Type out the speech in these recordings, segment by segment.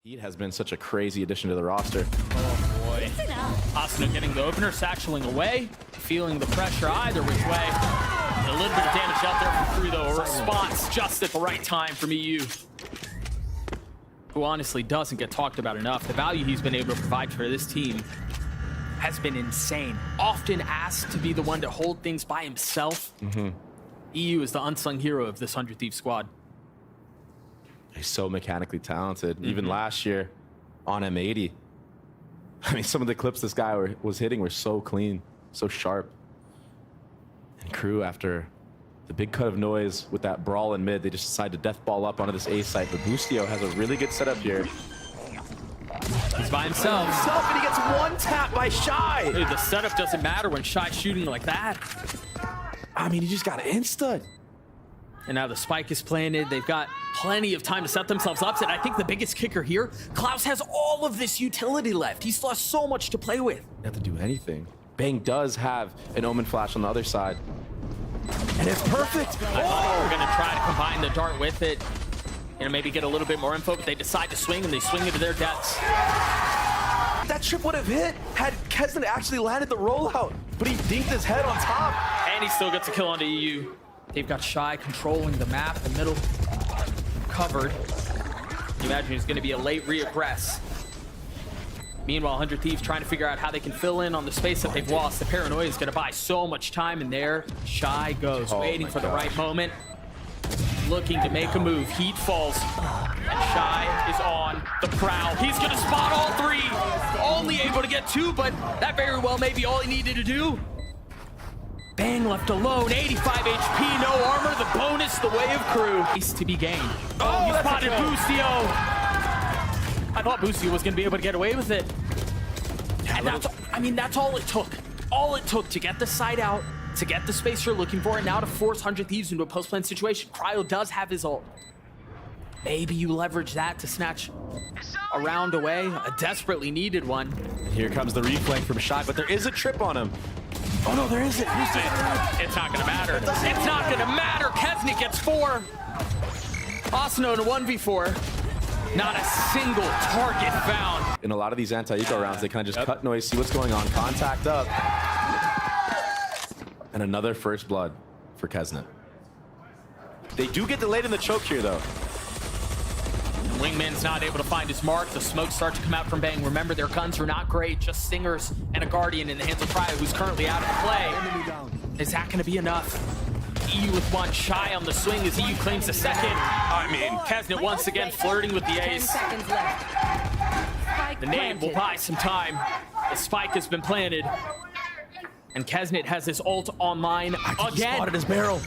He has been such a crazy addition to the roster. Oh boy. Asuna getting the opener, satcheling away, feeling the pressure either which way. A little bit of damage out there from KRU though. A response just at the right time from EU, who honestly doesn't get talked about enough. The value he's been able to provide for this team has been insane. Often asked to be the one to hold things by himself. EU is the unsung hero of this 100 Thieves squad. He's so mechanically talented. Even last year on M80, I mean, some of the clips this guy was hitting were so clean, so sharp. And KRU, after the big cut of noise with that brawl in mid, they just decided to death ball up onto this A site. But Boostio has a really good setup here. He's by himself. And he gets one tap by Shy. Dude, the setup doesn't matter when Shy's shooting like that. I mean, he just got instant. And now the spike is planted. They've got plenty of time to set themselves up. And I think the biggest kicker here, Klaus has all of this utility left. He's lost so much to play with. Not to do anything. Bang does have an Omen flash on the other side. And it's perfect. I thought they were going to try to combine the dart with it. You know, maybe get a little bit more info, but they decide to swing, and they swing into their depths. That trip would have hit had Keston actually landed the rollout, but he dinked his head on top. And he still gets a kill onto EU. They've got Shy controlling the map, the middle covered. You imagine it's going to be a late reaggress. Meanwhile, 100 Thieves trying to figure out how they can fill in on the space that they've lost. The paranoia is going to buy so much time in there. Shy goes, waiting for the right moment. Looking to make a move. Heat falls. And Shy is on the prowl. He's going to spot all three. Only able to get two, but that very well may be all he needed to do. Bang left alone, 85 HP, no armor, the bonus, the way of KRU. Ace to be gained. Oh, he spotted Boostio. I thought Boostio was gonna be able to get away with it. And that's all it took. All it took to get the site out, to get the space you're looking for, and now to force 100 Thieves into a post-plan situation. KRU does have his ult. Maybe you leverage that to snatch a round away, a desperately needed one. And here comes the reflank from Shy, but there is a trip on him. Oh no, there isn't. It's not gonna matter. It's not gonna matter. Kesnick gets 4. Asuna in a 1v4. Not a single target found. In a lot of these anti-eco rounds, they kind of just cut noise, see what's going on, contact up. And another first blood for Kesnet. They do get delayed in the choke here, though. Wingman's not able to find his mark. The smoke starts to come out from Bang. Remember, their guns are not great. Just Stingers and a Guardian in the hands of KRU, who's currently out of play. Is that going to be enough? EU with one. Shy on the swing as EU claims the second. I mean, Kesnet once again flirting with the ace. The nade will buy some time. The spike has been planted. And Kesnet has his ult online again. Spotted his barrel.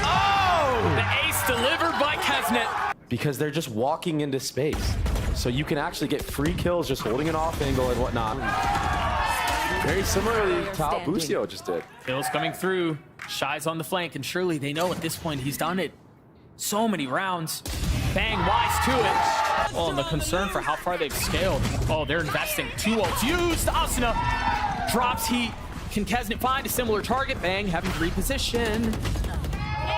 Oh! The ace delivered by Kesnet. Because they're just walking into space. So you can actually get free kills just holding an off angle and whatnot. Very similarly to how Boostio just did. Kills coming through. Shy's on the flank, and surely they know at this point he's done it. So many rounds. Bang, wise to it. Oh, and the concern for how far they've scaled. Oh, they're investing. 2 ults used. Asuna drops heat. Can Kesnet find a similar target? Bang, having to reposition.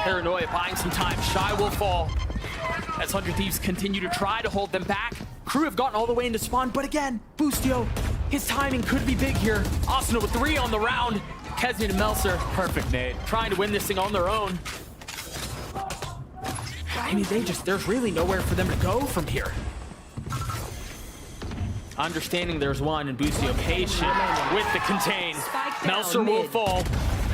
Paranoia buying some time. Shy will fall. As 100 Thieves continue to try to hold them back. KRU have gotten all the way into spawn, but again, Boostio, his timing could be big here. Asuna with 3 on the round. Kesnet and Melser, perfect nade, trying to win this thing on their own. I mean, there's really nowhere for them to go from here. Understanding there's one, and Boostio patient with the contain. Melser will fall.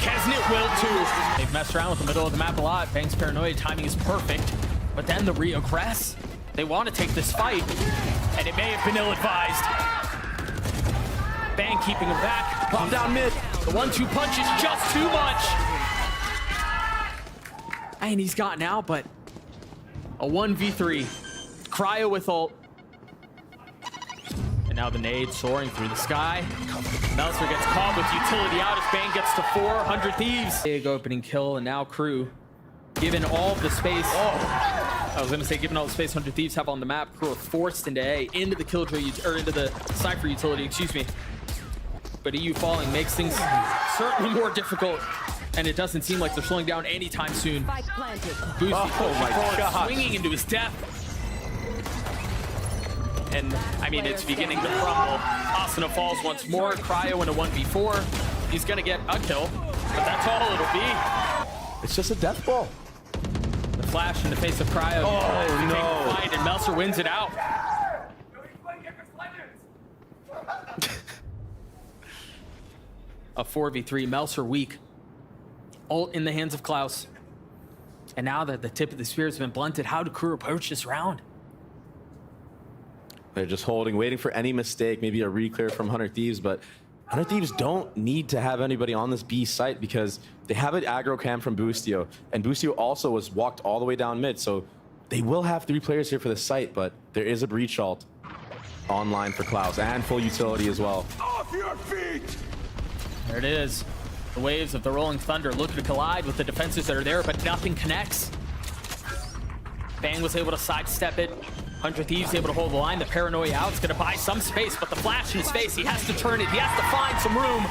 Kesnet will too. They've messed around with the middle of the map a lot. Bang's paranoia timing is perfect. But then the reaggress, they want to take this fight, and it may have been ill-advised. Bang keeping him back. Bomb down mid. The 1-2 punch is just too much. And he's gotten out, but a 1v3. KRU with ult. And now the nade soaring through the sky. Melser gets caught with utility out as Bang gets to 400 Thieves. Big opening kill, and now KRU, given all the space. I was gonna say, given all the space 100 Thieves have on the map, KRU are forced into A, into the Killjoy, or into the Cypher utility, excuse me. But EU falling makes things certainly more difficult, and it doesn't seem like they're slowing down anytime soon. Boostio, oh my God, swinging into his death. and I mean, it's beginning to crumble. Asuna falls once more. Cryo in a 1v4. He's gonna get a kill, but that's all it'll be. It's just a death ball. The flash in the face of Cryo. Oh, no. Take the fight, and Melser wins it out. A 4v3, Melser weak. Ult in the hands of Klaus. And now that the tip of the spear has been blunted, how do KRU approach this round? They're just holding, waiting for any mistake, maybe a re-clear from 100 Thieves, but 100 Thieves don't need to have anybody on this B site because they have an aggro cam from Boostio, and Boostio also was walked all the way down mid, so they will have 3 players here for the site, but there is a breach ult online for Klaus and full utility as well. Off your feet! There it is. The waves of the Rolling Thunder look to collide with the defenses that are there, but nothing connects. Bang was able to sidestep it. 100 Thieves able to hold the line. The paranoia out. It's going to buy some space, but the flash in his face, he has to turn it. He has to find some room.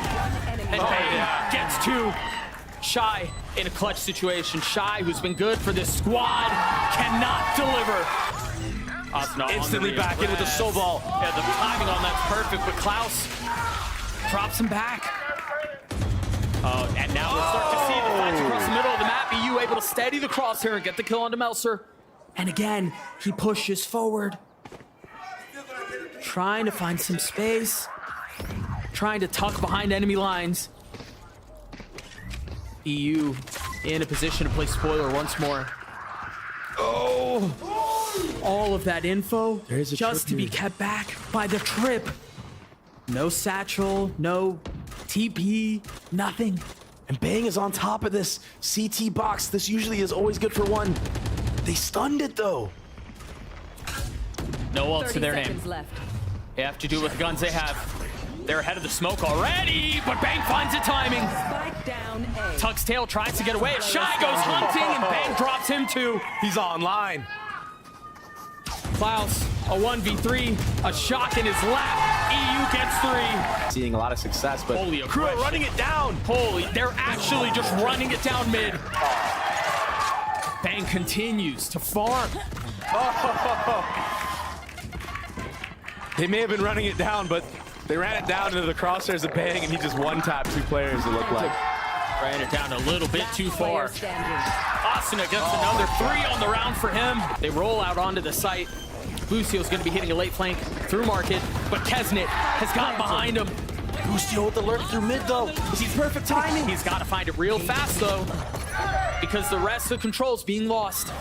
And Bang gets 2. Shy in a clutch situation. Shy, who's been good for this squad, cannot deliver. Instantly back in with the soul ball. Yeah, the timing on that's perfect, but Klaus drops him back. And now we'll start to see the fights across the middle of the map. EU able to steady the crosshair and get the kill onto Melser. And again, he pushes forward. Trying to find some space. Trying to tuck behind enemy lines. EU in a position to play spoiler once more. Oh! All of that info just to be kept back by the trip. No satchel, no TP, nothing. And Bang is on top of this CT box. This usually is always good for 1. They stunned it though. No ults to their name. seconds left. They have to do with the guns they have. They're ahead of the smoke already, but Bang finds the timing. Spike down A. Tuck's tail tries to get away. Shy goes hunting, and Bang drops him too. He's online. Klaus, a 1v3, a shot in his lap. EU gets 3. Seeing a lot of success, but Holy KRU are running it down. Holy, they're actually just running it down mid. Bang continues to farm. They may have been running it down, but they ran it down into the crosshairs of Bang, and he just one-tapped 2 players, it looked like. Ran it down a little bit too far. Standing. Asuna gets another 3 on the round for him. They roll out onto the site. Boostio's going to be hitting a late flank through market, but Kesnit has got behind him. Boostio with the lurk through mid, though. He's perfect timing. He's got to find it real fast, though, because the rest of the control's being lost.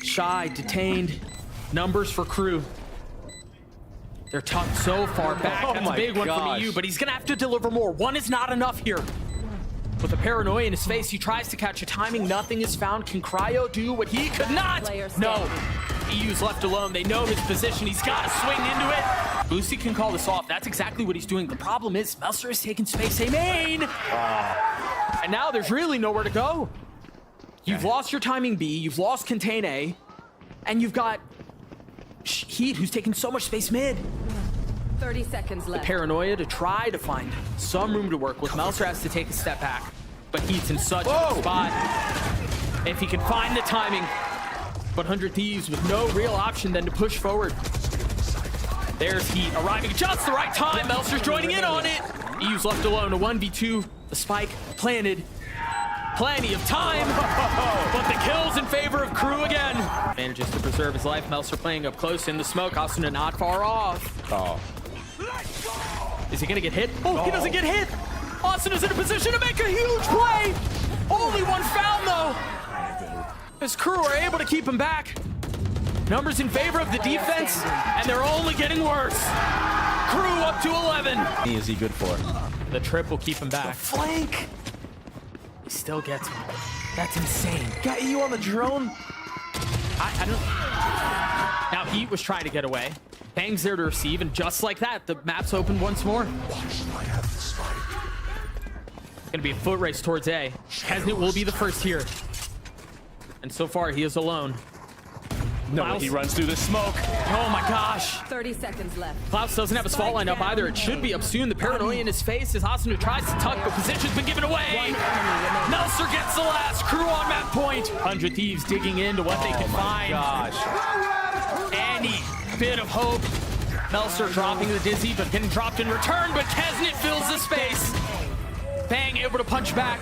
Shy, detained. Numbers for KRU. They're tucked so far back. That's a big one from EU, but he's going to have to deliver more. 1 is not enough here. With a paranoia in his face, he tries to catch a timing. Nothing is found. Can Cryo do what he could not? No. EU's left alone. They know his position. He's got to swing into it. Boosty can call this off. That's exactly what he's doing. The problem is Melser has taken space A main. And now there's really nowhere to go. You've lost your timing B. You've lost contain A. And you've got Heat, who's taking so much space mid. 30 seconds left. Paranoia to try to find some room to work with. Melser has to take a step back, but Heat's in such a good spot. If he can find the timing, but 100 Thieves with no real option than to push forward. There's Heat arriving just the right time. Melser's joining in on it. EU's left alone, a 1v2. The spike planted. Plenty of time, but the kill's in favor of KRU again. Manages to preserve his life. Melser playing up close in the smoke. Asuna not far off. Is he gonna get hit? Oh, he doesn't get hit. Asuna's in a position to make a huge play. Only 1 foul though. As KRU are able to keep him back. Numbers in favor of the defense, and they're only getting worse. KRU up to 11. Is he good for? The trip will keep him back. Flank. He still gets one. That's insane. Got you on the drone. I don't. Now Heat was trying to get away. Bang's there to receive, and just like that, the map's opened once more. Gonna be a foot race towards A. Kesnit will be the first here. And so far, he is alone. No, Klaus. he runs through the smoke. Oh my gosh. 30 seconds left. Klaus doesn't have his fault line up either. It should be up soon. The paranoia in his face as Asuna tries to tuck, but position's been given away. Melser gets the last. KRU on map point. 100 Thieves digging into what they can find. Gosh. Any bit of hope. Melser dropping the Dizzy, but getting dropped in return, but Kesnet fills the space. Bang able to punch back.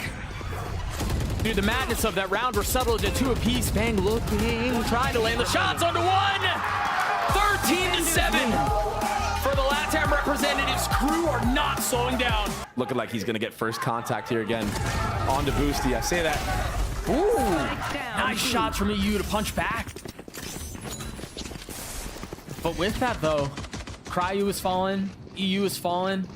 Through the madness of that round, we're settled to 2 apiece. Bang looking, trying to land the shots onto 1. 13-7. For the LATAM representatives, KRU are not slowing down. Looking like he's gonna get first contact here again. On to Boosty, I say that. Ooh, nice shots from EU to punch back. But with that though, KRU is fallen, EU is fallen.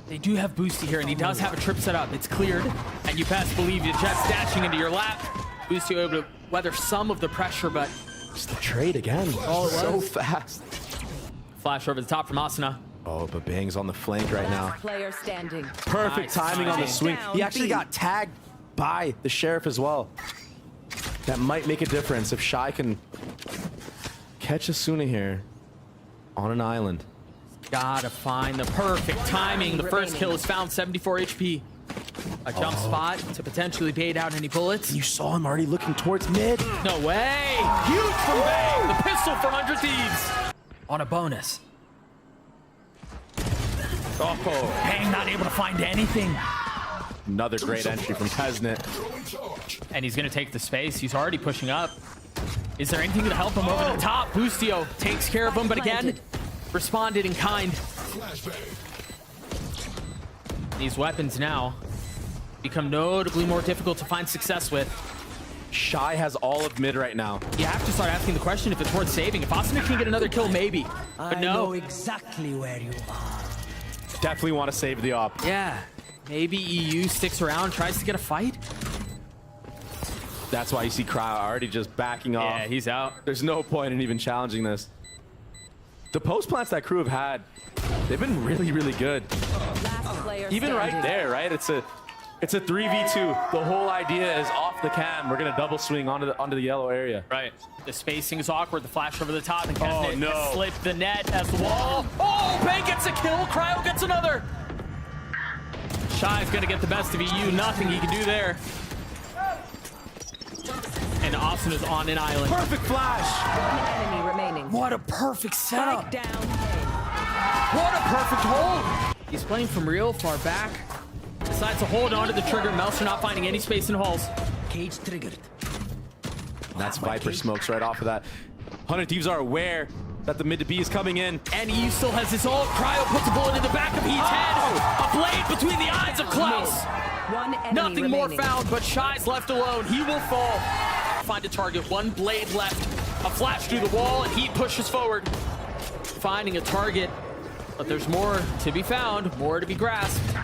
They do have Boosty here, and he does have a trip set up. It's cleared, and you best believe you Jets dashing into your lap. Boosty able to weather some of the pressure, but Just the trade again. Oh, it so was. fast. Flash over the top from Asuna. Oh, but Bang's on the flank right now. Player standing. Perfect Nice timing on the timing. swing. He Down actually B. got tagged by the Sheriff as well. That might make a difference if Shy can catch Asuna here on an island. Gotta find the perfect timing. The first kill is found, 74 HP. A jump spot to potentially bait out any bullets. You saw him already looking towards mid. No way! Huge from Bang! The pistol for 100 Thieves. On a bonus. Oh, Bang not able to find anything. another great entry from Kesnet. And he's gonna take the space. He's already pushing up. Is there anything to help him over the top? Boostio takes care of him, but again, responded in kind. These weapons now become notably more difficult to find success with. Shy has all of mid right now. You have to start asking the question if it's worth saving. If Asuna can get another kill, maybe. But I no. know exactly where you are. Definitely want to save the op. Yeah. Maybe EU sticks around, tries to get a fight. That's why you see Cryo already just backing off. Yeah, he's out. There's no point in even challenging this. The post plants that KRU have had, they've been really, really good. Last player Even right standing. there, right? It's a 3v2. The whole idea is off the cam. We're gonna double swing onto the yellow area. Right. The spacing is awkward. The flash over the top, and Oh, Kesnet no. has slipped the net as the wall. Oh, Bang gets a kill. Cryo gets another. Shy's gonna get the best of EU. Nothing he can do there. And Asuna's on an island. Perfect flash. Enemy remaining. What a perfect setup. Strike down. What a perfect hold. He's playing from real far back. Decides to hold on to the trigger. Melser not finding any space in halls. Cage triggered. That's Viper smokes right off of that. 100 Thieves are aware that the mid to B is coming in. And EU still has his ult. Cryo puts a bullet in the back of Heat's head. A blade between the eyes of Klaus. One enemy Nothing more remaining. found, but Shy's left alone. He will fall. Find a target. One blade left. A flash through the wall, and Heat pushes forward. Finding a target, but there's more to be found, more to be grasped.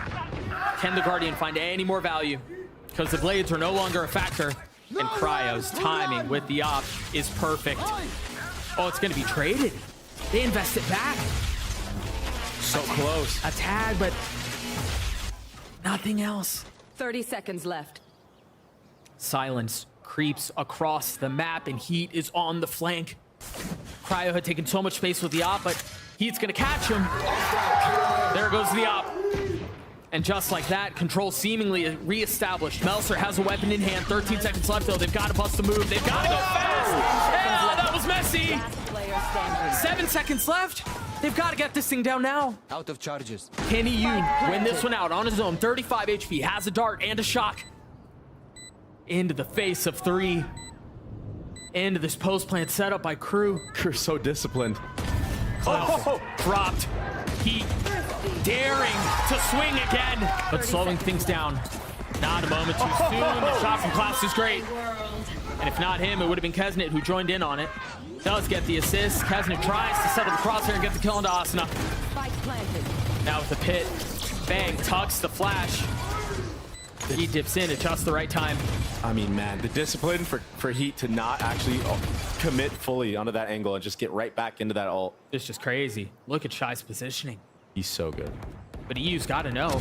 Can the Guardian find any more value? Because the blades are no longer a factor, and Cryo's timing with the op is perfect. Oh, it's going to be traded. They invest it back. So close. A tag, but nothing else. 30 seconds left. Silence creeps across the map, and Heat is on the flank. Cryo had taken so much space with the op, but Heat's gonna catch him. There goes the op. And just like that, control seemingly reestablished. Melser has a weapon in hand. 13 seconds left, though. They've got to bust the move. They've got to go fast. Yeah, that was messy. Last player standing. 7 seconds left. They've got to get this thing down now. Out of charges. Can Yoon win this one out on his own? 35 HP, has a dart and a shock. Into the face of 3. Into this post-plant setup by KRU. You're so disciplined. Oh, dropped. Heat daring to swing again, but slowing things down. Not a moment too soon. The shot from Klaus is great. And if not him, it would have been Kesnet who joined in on it. Does get the assist. Kesnet tries to settle the crosshair and get the kill into Asuna. Spike planted. Now with the pit. Bang, tucks the flash. He dips in at just the right time. I mean, man, the discipline for Heat to not actually commit fully onto that angle and just get right back into that ult. It's just crazy. Look at Shy's positioning. He's so good. But EU's got to know.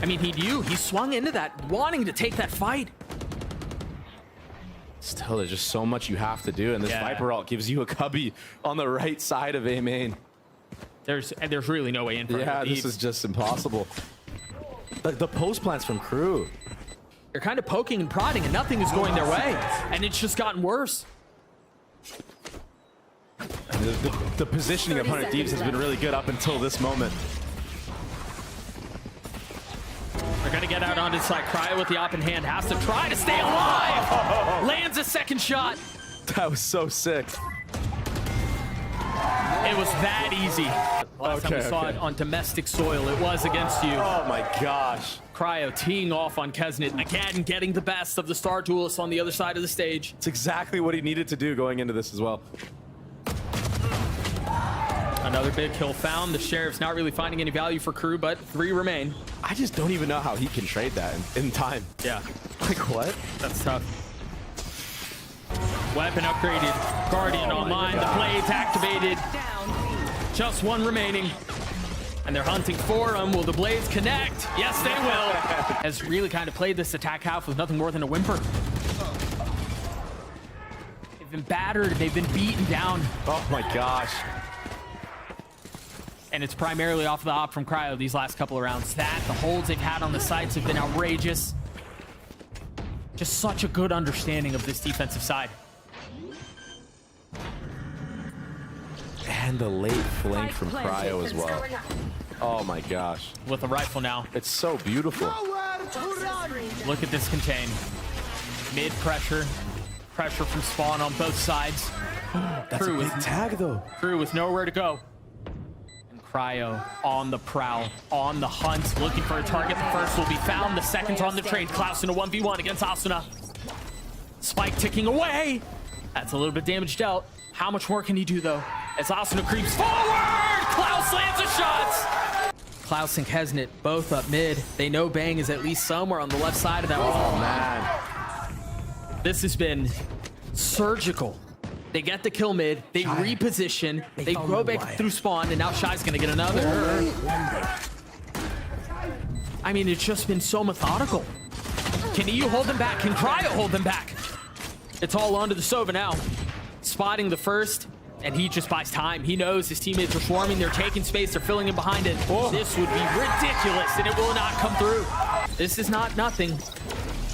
I mean, he swung into that, wanting to take that fight. Still, there's just so much you have to do, and this Yeah. Viper ult gives you a cubby on the right side of A main. There's really no way in for him. Yeah, this is just impossible. The post plants from KRU. They're kind of poking and prodding, and nothing is going their way. And it's just gotten worse. The positioning of 100 Thieves has been really good up until this moment. They're gonna get out onto the side. Cryo with the op in hand has to try to stay alive. Lands a second shot. That was so sick. It was that easy. Last time we saw it on domestic soil, it was against you. Oh my gosh. Cryo teeing off on Kesnet again, getting the best of the Star Duelists on the other side of the stage. It's exactly what he needed to do going into this as well. Another big kill found. The Sheriff's not really finding any value for KRU, but 3 remain. I just don't even know how he can trade that in time. Yeah, Like what? that's tough. Weapon upgraded. Guardian online. The blades activated. Just 1 remaining. And they're hunting for him. Will the blades connect? Yes, they will. Has really kind of played this attack half with nothing more than a whimper. They've been battered. They've been beaten down. Oh my gosh. And it's primarily off the op from Cryo these last couple of rounds. The holds they've had on the sites have been outrageous. Just such a good understanding of this defensive side. And the late flank from Cryo as well. Oh my gosh. With a rifle now. It's so beautiful. Look at this contain. Mid pressure. Pressure from spawn on both sides. That's a big tag though. KRU with nowhere to go. And Cryo on the prowl, on the hunt, looking for a target. The first will be found. The second's on the trade. Klaus in a 1v1 against Asuna. Spike ticking away. That's a little bit damage dealt. How much more can he do though? As Asuna creeps forward! Klaus lands the shots! Klaus and Kesnet both up mid. They know Bang is at least somewhere on the left side of that wall. Oh man. This has been surgical. They get the kill mid, they reposition, they go back through spawn, and now Shy's gonna get another. I mean, it's just been so methodical. Can EU hold them back? Can Cryo hold them back? It's all onto the Sova now. Spotting the first, and he just buys time. He knows his teammates are swarming, they're taking space, they're filling in behind it. This would be ridiculous, and it will not come through. This is not nothing.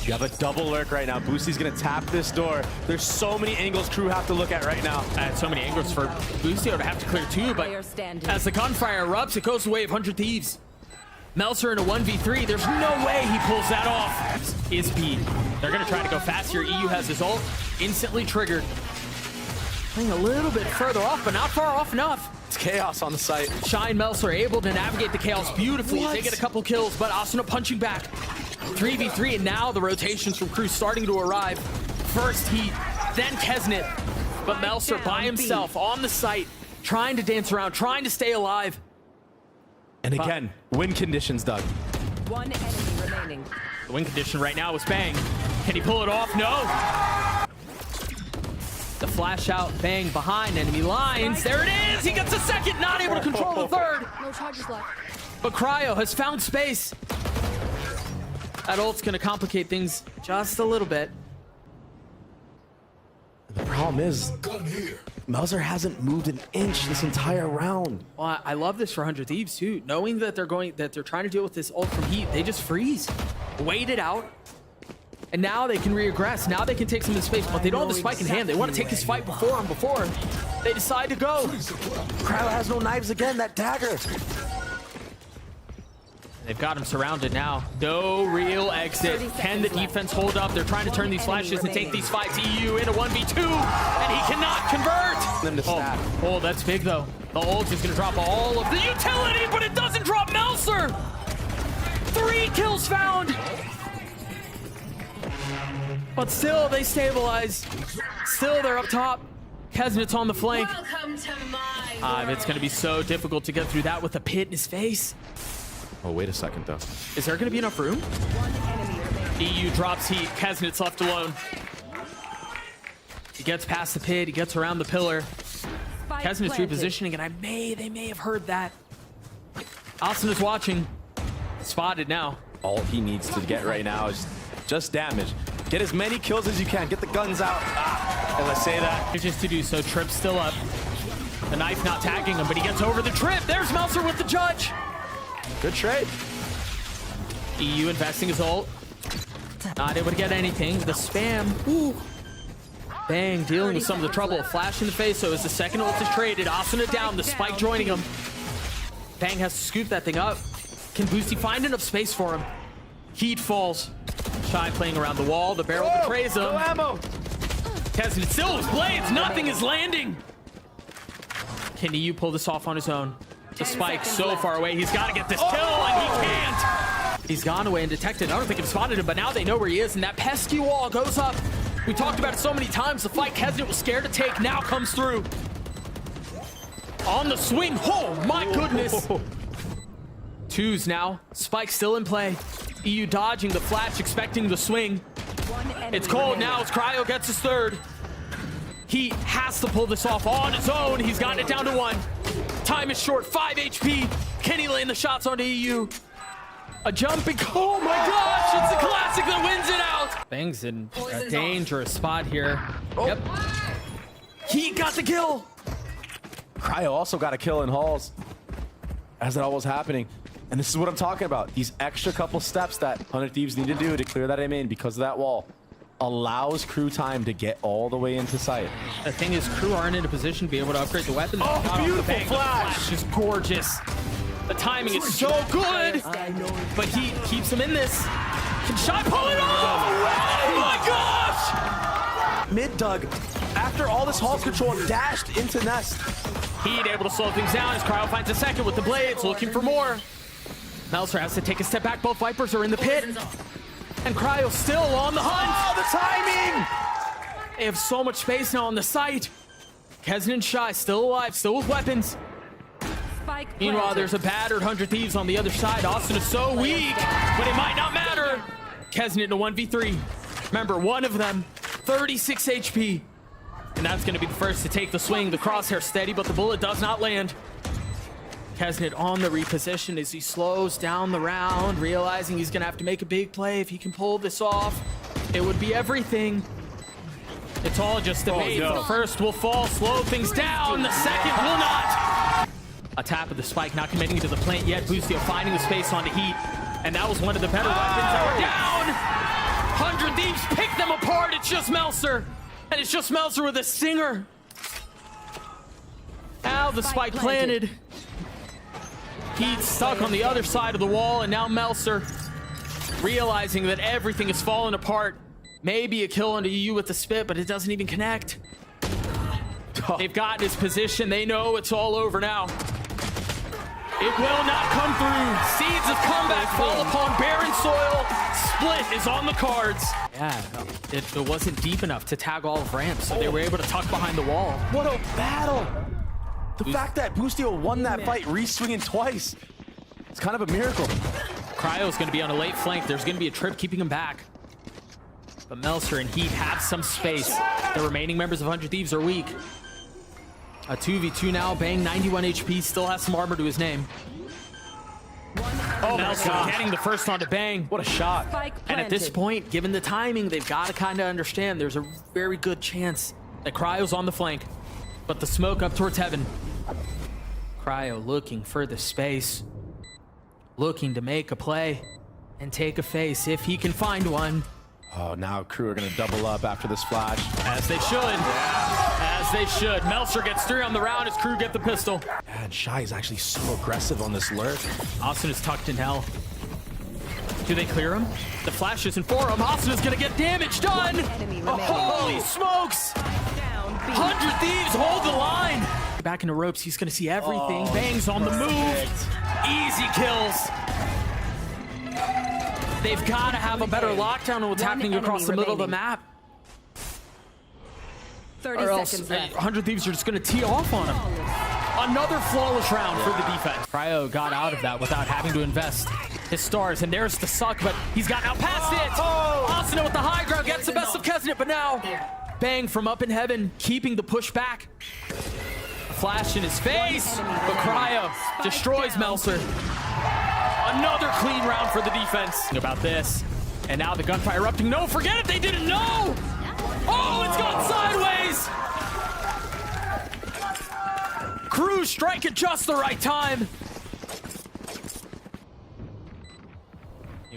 You have a double lurk right now. Boosie's gonna tap this door. There's so many angles KRU have to look at right now. And so many angles for Boostio to have to clear too, but as the gunfire erupts, it goes the way of 100 Thieves. Meltzer in a 1v3, there's no way he pulls that off. His speed. They're gonna try to go fast here. EU has his ult, instantly triggered. Playing a little bit further off, but not far off enough. It's chaos on the site. Shy and Meltzer able to navigate the chaos beautifully. They get a couple kills, but Asuna punching back. 3v3, and now the rotations from KRU starting to arrive. First heat, then Kesnet. But Meltzer by himself on the site, trying to dance around, trying to stay alive. And again, win conditions, Doug. 1 enemy remaining. The win condition right now is Bang. Can he pull it off? No. The flash out, Bang behind enemy lines. There it is. He gets a second, not able to control the third. No charges left. But Cryo has found space. That ult's gonna complicate things just a little bit. The problem is, Melzer hasn't moved an inch this entire round. Well, I love this for 100 Thieves too. Knowing that they're trying to deal with this ult from heat, they just freeze, wait it out, and now they can reaggress. Now they can take some of the space, but they don't have the spike in hand. They want to take this fight before they decide to go. Cryo has no knives again. That dagger. They've got him surrounded now. No real exit. Can the defense hold up? They're trying to turn these flashes and take these fights. EU in a 1v2, and he cannot convert. Them to snap. Oh, that's big though. The ult is gonna drop all of the utility, but it doesn't drop Meltzer. 3 kills found. But still, they stabilize. Still, they're up top. Kesnet's on the flank. Welcome to my It's gonna be so difficult to get through that with a pit in his face. Oh, wait a second, though. Is there gonna be enough room? 1 enemy remaining. EU drops heat. Kesnet's left alone. He gets past the pit. He gets around the pillar. Spike Kesnet's planted. repositioning, and they may have heard that. Austin is watching. Spotted now. All he needs to get right now is just damage. Get as many kills as you can. Get the guns out. As I say that. Just to do so. Trip's still up. The knife not tagging him, but he gets over the trip. There's Meltzer with the judge. Good trade. EU investing his ult. Not able to get anything. The spam. Ooh. Bang, dealing with some of the trouble. Flash in the face, so as the second ult is traded, Asuna down, the spike joining him. Bang has to scoop that thing up. Can Boosty find enough space for him? Heat falls. Shy playing around the wall, the barrel betrays him. No ammo. Testing it still with blades, nothing is landing. Can EU pull this off on his own? The spike so far away, he's got to get this kill, and he can't. He's gone away and detected. I don't think it spotted him, but now they know where he is, and that pesky wall goes up. We talked about it so many times. The fight Kesnet was scared to take now comes through. On the swing. Oh, my goodness. Twos now. Spike still in play. EU dodging the flash, expecting the swing. It's cold now as Cryo gets his third. He has to pull this off on his own. He's gotten it down to 1. Time is short. 5 HP. Can he land the shots onto EU? A jumping. Oh my gosh, it's a classic that wins it out. Bang's in a dangerous spot here. Yep. He got the kill. Cryo also got a kill in halls as that all was happening. And this is what I'm talking about. These extra couple steps that 100 Thieves need to do to clear that aim in because of that wall allows crew time to get all the way into sight. The thing is, crew aren't in a position to be able to upgrade the weapon. Oh, beautiful The flash. flash is gorgeous. The timing is so good, but he keeps him in this. Can Shy pull it off? Oh my gosh! Mid dug after all this halls control dashed into nest. Heat able to slow things down as Cryo finds a second with the blades, looking for more. Melser has to take a step back. Both Vipers are in the pit. And Cryo still on the hunt. Oh, the timing! They have so much space now on the site. Kesnet and Shy still alive, still with weapons. Spike Meanwhile, planted. there's a battered 100 Thieves on the other side. Austin is so weak, but it might not matter. Kesnet in a 1v3. Remember, one of them, 36 HP. And that's going to be the first to take the swing. The crosshair steady, but the bullet does not land. Kesnet on the reposition as he slows down the round, realizing he's going to have to make a big play. If he can pull this off, it would be everything. It's all just debate. no. The first will fall, slow things down. The second will not. A tap of the spike, not committing to the plant yet. Boostio finding the space onto Heat. And that was one of the better weapons that were down. 100 Thieves pick them apart. It's just Melser. And it's just Melser with a stinger. Now the spike planted. Heat stuck on the other side of the wall, and now Melser realizing that everything is falling apart. Maybe a kill onto EU with the spit, but it doesn't even connect. They've gotten his position. They know it's all over now. It will not come through. Seeds of comeback fall upon barren soil. Split is on the cards. Yeah, it wasn't deep enough to tag all of ramp, so they were able to tuck behind the wall. What a battle! The fact that Boostio won that fight re-swinging twice, it's kind of a miracle. Cryo's going to be on a late flank. There's going to be a trip keeping him back. But Melser and Heat have some space. The remaining members of 100 Thieves are weak. A 2v2 now. Bang, 91 HP. Still has some armor to his name. Oh my Melser God. getting the first onto Bang. What a shot. Spike And at this planted. point, given the timing, they've got to kind of understand there's a very good chance that Cryo's on the flank. But the smoke up towards heaven. Cryo looking for the space. Looking to make a play and take a face if he can find one. Oh, now crew are going to double up after this flash. As they should. As they should. Melser gets 3 on the round as crew get the pistol. And Shy is actually so aggressive on this lurk. Austin is tucked in hell. Do they clear him? The flash isn't for him. Austin is going to get damage done. Enemy Oh, remaining. holy smokes. Down B. 100 Thieves hold the line. Back in the ropes. He's going to see everything. Bangs on the move. Easy kills. They've got to have a better lockdown on what's One happening across the enemy middle of the remaining. map. 30 Or else seconds left. 100 Thieves are just going to tee off on him. Another flawless round for the defense. Cryo got out of that without having to invest his stars, and there's the suck, but he's got out past it. Austin with the high ground gets the best of Kesnet, but now Bang from up in heaven, keeping the push back. A flash in his face, but Cryo destroys Melser. Another clean round for the defense. Think about this. And now the gunfire erupting. No, forget it, they didn't know. Oh, it's gone sideways. Crew strike at just the right time.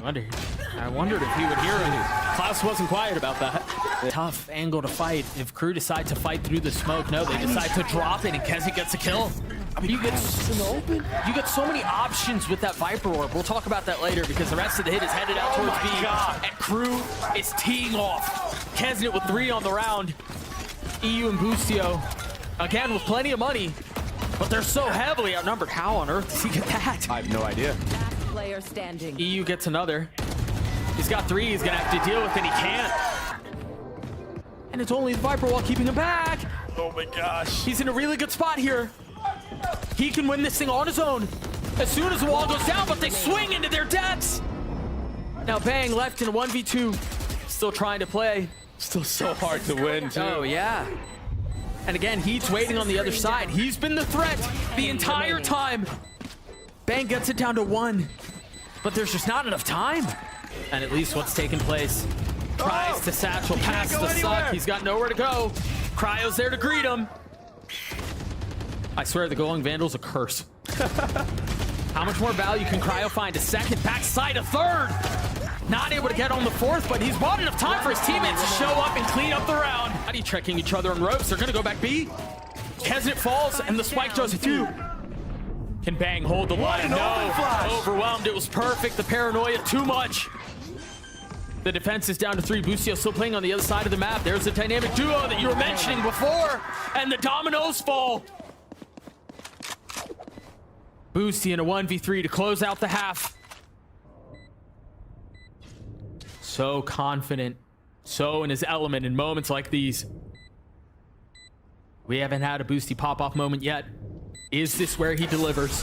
I wondered if he would hear him. Klaus wasn't quiet about that. Tough angle to fight. If KRU decide to fight through the smoke, no, they decide to drop it and Kezi gets a kill. You get so many options with that Viper Orb. We'll talk about that later because the rest of the hit is headed out towards B. And KRU is teeing off. Kesnit with 3 on the round. EU and Boostio, again, with plenty of money, but they're so heavily outnumbered. How on earth does he get that? I have no idea. Last player standing. EU gets another. He's got 3 he's gonna have to deal with, and he can't. And it's only the Viper Wall keeping him back. Oh my gosh. He's in a really good spot here. He can win this thing on his own as soon as the wall goes down, but they swing into their deaths. Now Bang left in a 1v2, still trying to play. Still so hard to win, too. Oh, yeah. And again, Heat's waiting on the other side. He's been the threat the entire time. Bang gets it down to 1, but there's just not enough time. And at least what's taking place. Tries to satchel past the suck. He's got nowhere to go. Cryo's there to greet him. I swear the Glowing Vandal's a curse. How much more value can Cryo find? A second, backside a third. Not able to get on the 4th, but he's bought enough time for his teammates to show up and clean up the round. Buddy checking each other on ropes. They're gonna go back B. Kesnit falls and the spike goes through. Can Bang hold the line? No, overwhelmed. It was perfect. The paranoia too much. The defense is down to 3. Boostio still playing on the other side of the map. There's the dynamic duo that you were mentioning before, and the dominoes fall. Boosty in a 1v3 to close out the half. So confident, so in his element in moments like these. We haven't had a Boosty pop-off moment yet. Is this where he delivers?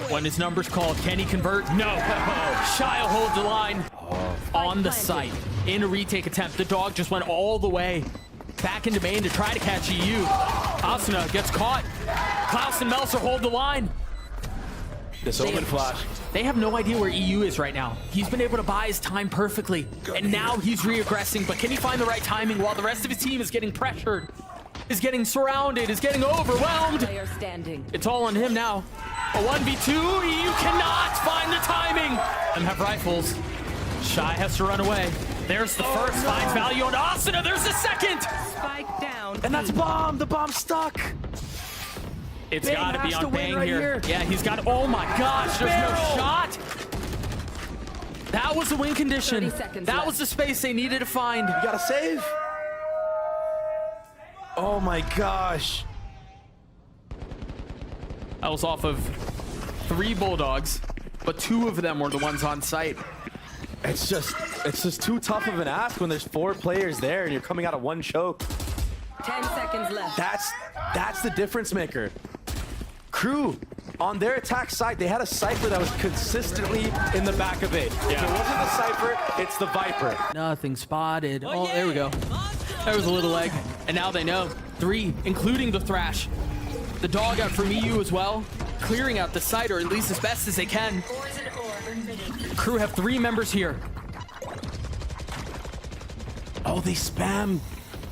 When his number's called, can he convert? No. Shile holds the line on the site. In a retake attempt, the dog just went all the way back into main to try to catch EU. Asuna gets caught. Klaus and Melser hold the line. This open flash. They have no idea where EU is right now. He's been able to buy his time perfectly, and now he's re-aggressing, but can he find the right timing while the rest of his team is getting pressured, is getting surrounded, is getting overwhelmed? Player standing. It's all on him now. A 1v2, EU cannot find the timing. And have rifles. Shy has to run away. There's the first, finds value on Asuna. There's the second. Spike down. And that's bomb. The bomb's stuck. It's Bang got to be has to on win Bang right here. here. Yeah, he's got, oh my gosh, there's no shot. That was the win condition. 30 seconds That left. was the space they needed to find. You gotta save. Oh my gosh. That was off of 3 Bulldogs, but 2 of them were the ones on site. It's just too tough of an ask when there's 4 players there and you're coming out of 1 choke. 10 seconds left. That's the difference maker. KRU, on their attack side, they had a Cypher that was consistently in the back of it. If it wasn't the Cypher, it's the Viper. Nothing spotted. Oh, there we go. There was a little leg. And now they know. 3, including the Thrash. The dog out from EU as well. Clearing out the site, or at least as best as they can. KRU have 3 members here. Oh, they spam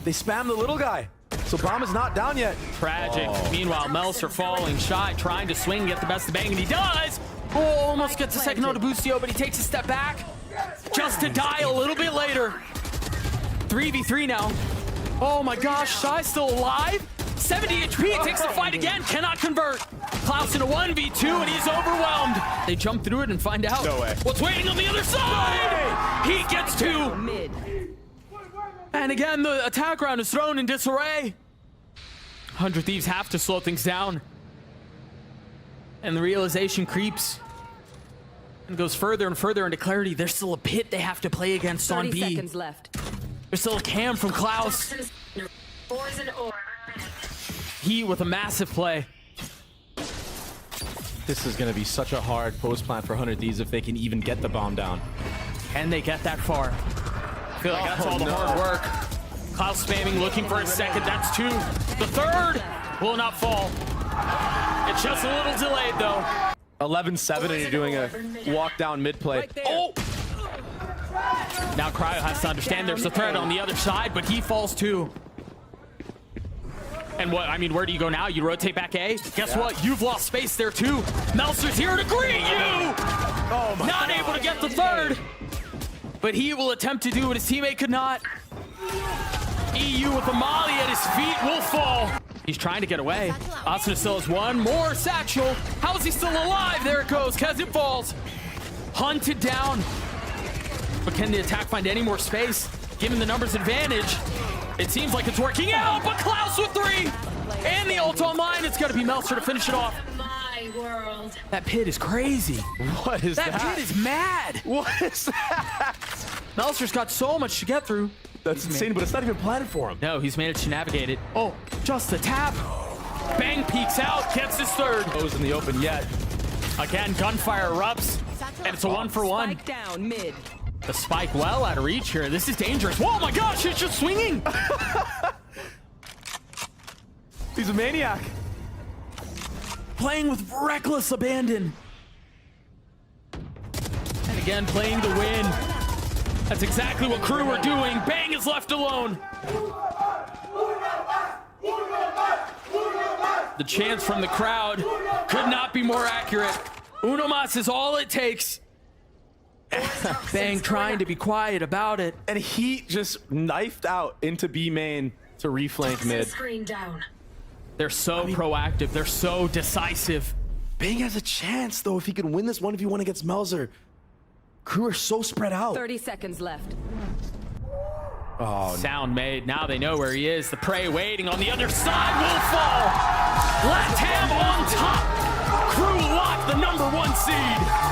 the little guy. So bomb is not down yet. Tragic. Meanwhile, Melser falling, Shy trying to swing, get the best of Bang, and he does. Oh, almost gets a second on to Boostio, but he takes a step back just to die a little bit later. 3v3 now. Oh my gosh, Shy's still alive. 70 HP, takes the fight again, cannot convert. Klaus in a 1v2, and he's overwhelmed. They jump through it and find out No way. what's waiting on the other side. He gets 2. Mid. And again, the attack round is thrown in disarray. 100 Thieves have to slow things down. And the realization creeps and goes further and further into clarity. There's still a pit they have to play against on 30 B. seconds left. There's still a cam from Klaus. He with a massive play. This is gonna be such a hard post plan for 100 Thieves if they can even get the bomb down. Can they get that far? I feel like that's all the hard work. Klaus spamming, looking for a second. That's 2. The third will not fall. It's just a little delayed, though. 11-7 and you're doing a walk down mid play. Oh! Now Cryo has to understand there's a threat on the other side, but he falls too. And what, I mean, where do you go now? You rotate back A? Guess what? You've lost space there too. Meltzer's here to greet you! Oh my Not able to get the third. But he will attempt to do what his teammate could not. EU with a molly at his feet will fall. He's trying to get away. Asuna still has one more satchel. How is he still alive? There it goes. Kez it falls. Hunted down. But can the attack find any more space? Given the numbers advantage, it seems like it's working out. But Klaus with 3. And the ult online. It's got to be Meltzer to finish it off. My world. That pit is crazy. What is that? That pit is mad. What is that? Meltzer's got so much to get through. That's insane, but it's not even planned for him. No, he's managed to navigate it. Oh, just a tap. Bang peeks out, gets his third. Goes in the open yet. Again, gunfire erupts, and it's a 1-for-1. Spike down mid. The spike well out of reach here. This is dangerous. Oh my gosh, it's just swinging. He's a maniac. Playing with reckless abandon. And again, playing to win. That's exactly what KRU are doing. Bang is left alone. The chants from the crowd could not be more accurate. Uno Mas is all it takes. Bang trying to be quiet about it. And he just knifed out into B main to reflank mid. Screen down. They're so proactive. They're so decisive. Bang has a chance, though, if he can win this 1v1 against Melzer. KRU are so spread out. 30 seconds left. Oh, Sound made. Now they know where he is. The prey waiting on the other side will fall. Latam on top. KRU locked the #1 seed.